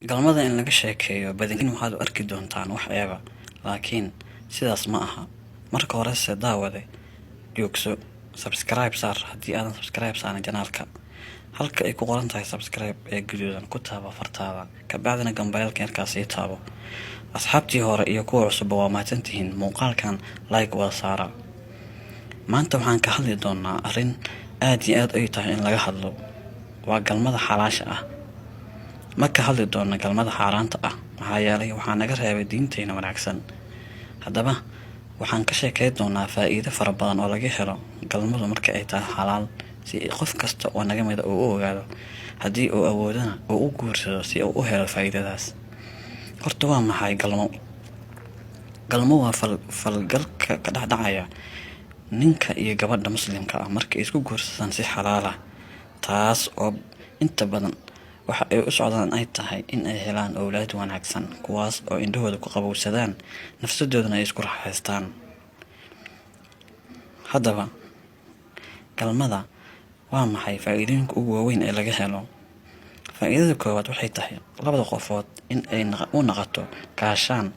galmada in laga sheekeeyo badankiin waxaad u arki doontaan wax eeba, laakiin sidaas ma aha. Marka horese daawade joogso, subscribe saar haddii aadan subscribe saarin janaalka. Halka ay ku qoran tahay subscribe ee guduudan ku taabo fartaada, kabacdina gambareelka yarkaas ii taabo. Asxaabtii hore iyo kuwa cusub waa mahadsantihiin, muuqaalkan like wada saara. Maanta waxaan ka hadli doonaa arrin aad iyo aad ay tahay in laga hadlo. Waa galmada xalaasha ah. Ma ka hadli doona galmada xaaraanta ah maxaa yeelay waxaa naga reebay diinteena wanaagsan. Haddaba waxaan ka sheekay doonaa faa'iido fara badan oo laga helo galmadu marka ay tahay xalaal, si qof kasta oo naga mid ah uu u ogaado haddii uu awoodana uu u guursado si uu u helo faa'iidadaas. Horta waa maxay galmo? Galmo waa falgalka ka dhacaya ninka iyo gabadha muslimka ah markay isku guursadaan si xalaal ah, taas oo inta badan waxa ay u socdaan ay tahay in ay helaan awlaad wanaagsan, kuwaas oo indhahooda ku qabowsadaan, nafsadoodana ay isku raaxaystaan. Haddaba galmada waa maxay faa'iidooyinka ugu waaweyn ee laga helo? Faa'iidada koowaad waxay tahay labada qofood in ay u noqoto kaashaan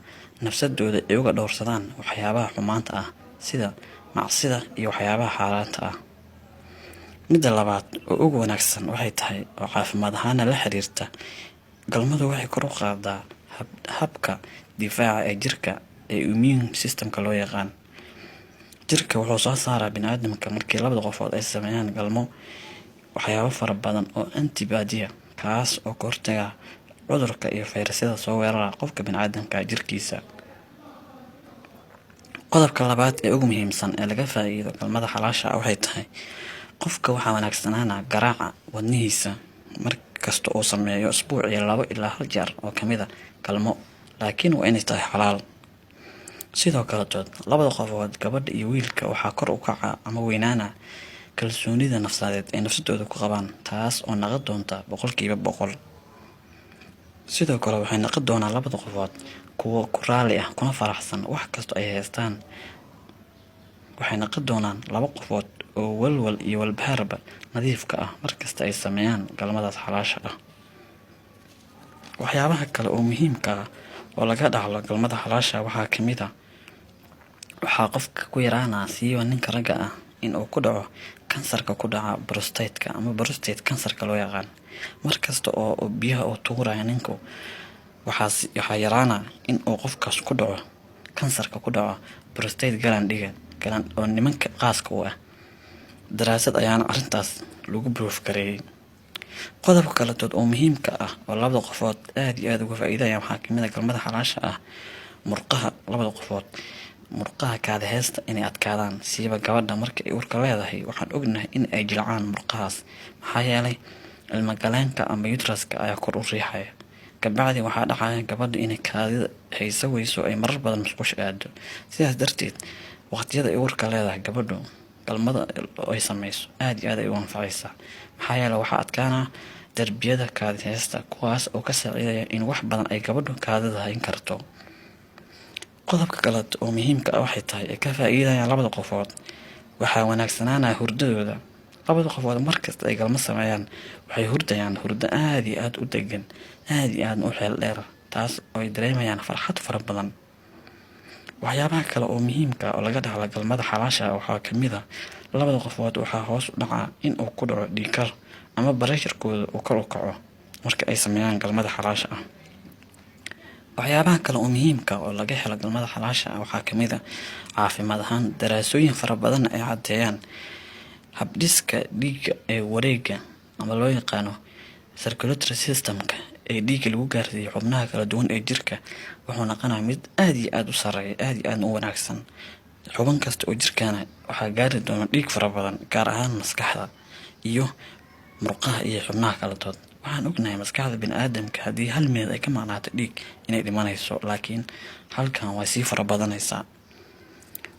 nafsadooda ay uga dhowrsadaan waxyaabaha xumaanta ah sida macsida iyo waxyaabaha xaaraanta ah. Midda labaad oo ugu wanaagsan waxay tahay oo caafimaad ahaan la xiriirta, galmadu waxay kor u qaadaa habka difaaca ee jirka ee immune systemka loo yaqaan. Jirka wuxuu soo saaraa bini'aadamka markii labada qofood ay sameeyaan galmo waxyaabo fara badan oo antibodiya, kaas oo ka hortaga cudurka iyo fayrasyada soo weerara qofka bini'aadamka jirkiisa. Qodobka labaad ee ugu muhiimsan ee laga faa'iido galmada xalaasha ah waxay tahay qofka waxaa wanaagsanaana garaaca wadnihiisa markasta uu sameeyo usbuucii 2 ilaa 1 jeer oo ka mid ah galmo, laakiin waa inay tahay xalaal. Sidoo kale labada qofood, gabadha iyo wiilka, waxaa kor u kaca ama weynaana kalsoonida nafsadeed ee nafsadooda ku qabaan, taas oo noqon doonta 100%. Sidoo kale waxay noqon doonaan labada qofood kuwo ku raali ah kuna faraxsan wax kasta ay haystaan. Waxay noqon doonaan laba qofood oo walwal iyo walbahaarba nadiifka ah markasta ay sameeyaan galmadaas xalaasha ah. Waxyaabaha kale oo muhiimka ah oo laga dhaxlo galmada xalaasha waxaa ka mid ah waxaa qofka ku yaraana siiba ninka ragga ah in uu ku dhaco kansarka ku dhaca prostate-ka ama prostate kansarka loo yaqaan. Markasta oo biyaha uu tuuraya ninku waxaa yaraana in uu qofkaas ku dhaco kansarka ku dhaca prostate gland-iga oo nimanka qaaska u ah. Daraasad ayaana arrintaas lagu proof gareeyay. Qodobka kale oo muhiimka ah oo labada qofood aad iyo aad uga faa'iidayaan waxaa ka mid ah galmada xalaasha ah murqaha labada qofood, murqaha kaada heesta inay adkaadaan, siiba gabadha marka ay uurka leedahay. Waxaan ognahay in ay jilcaan murqahaas maxaa yeelay ilma galeenka ama uteruska ayaa kor u riixaya. Kabacdi waxaa dhacaya gabadha inay kaadida hayso weyso ay marar badan musqusha aado. Sidaas darteed waqtiyada ay uurka leedahay gabadhu galmada ay sameyso aad iyo aad ay u anfacaysaa maxaa yeelay waxaa adkaana darbiyada kaadi heesta, kuwaas oo ka saacidaya in wax badan ay gabadhu kaadida hayn karto. Qodobka kale oo muhiimka ah waxay tahay ay ka faa'iidayaan labada qofood waxaa wanaagsanaana hurdadooda. Labada qofood markasta ay galmo sameeyaan waxay hurdayaan hurdo aad iyo aad u degan, aad iyo aad u xeel dheer, taas oo ay dareemayaan farxad fara badan. Waxyaabaha kale oo muhiimka ah oo laga dhaxlo galmada xalaasha ah waxaa ka mid ah labada qofood waxaa hoos u dhaca in uu ku dhaco dhiig kar ama pressure-kooda uu kor u kaco marka ay sameeyaan galmada xalaasha ah. Waxyaabaha kale oo muhiimka ah oo laga helo galmada xalaasha ah waxaa ka mid ah caafimaad ahaan. Daraasooyin fara badan ay caddeeyaan habdhiska dhiigga ee wareegga ama loo yaqaano circulatory systemka ee dhiigga lagu gaarsiiyo xubnaha kala duwan ee jirka wuxuu noqonayaa mid aad iyo aad u sareeya, aad iyo aad u wanaagsan. Xubin kasta oo jirkaana waxaa gaari doona dhiig fara badan, gaar ahaan maskaxda iyo murqaha iyo xubnaha kala duwan. Waxaan ognahay maskaxda bini'aadamka haddii hal meel ay ka maqnaato dhiig inay dhimanayso, laakiin halkan way sii fara badanaysaa.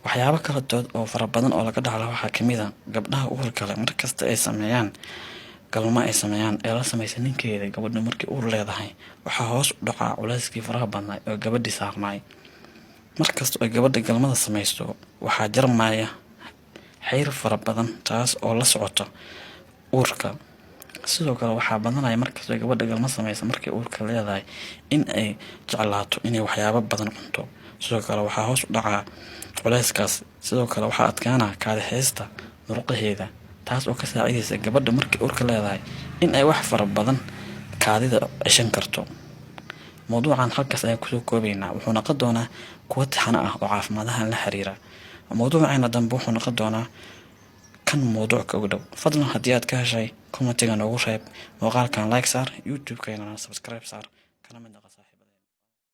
Waxyaabo kala oo fara badan oo laga dhaxlo waxaa ka mid ah gabdhaha uurka leh markasta ay sameeyaan galmo ay sameeyaan ee la samaysa ninkeeda gabadha markii uur leedahay waxaa hoos u dhaca culayskii faraha badnaa oo gabadhii saarnay. Markasta oo gabadha galmada sameysto waxaa jarmaya xayr fara badan, taas oo la socota uurka, sidoo kale waxaa badanaya markastoo gabadha galma samaysa markay uurka leedahay in ay jeclaato inay waxyaabo badan cunto. sidoo kale waxaa hoos u dhacaa culeyskaas. sidoo kale waxaa adkaanaa kaadi haysta murqaheeda, taas oo ka saacidaysa gabadha markay uurka leedahay in ay wax fara badan kaadida ceshan karto. mawduucan halkaas ayaan kusoo koobaynaa. wuxuu noqon doonaa kuwa taxano ah oo caafimaadahan la xiriira. mawduucayna dambe wuxuu noqon doonaa kan mawduuc ka ugu dhow. fadlan haddii aad ka heshay commentiga noogu reeb, muuqaalkan like saar, youtube-keena subscribe saar, kana mid noqo saaxiib.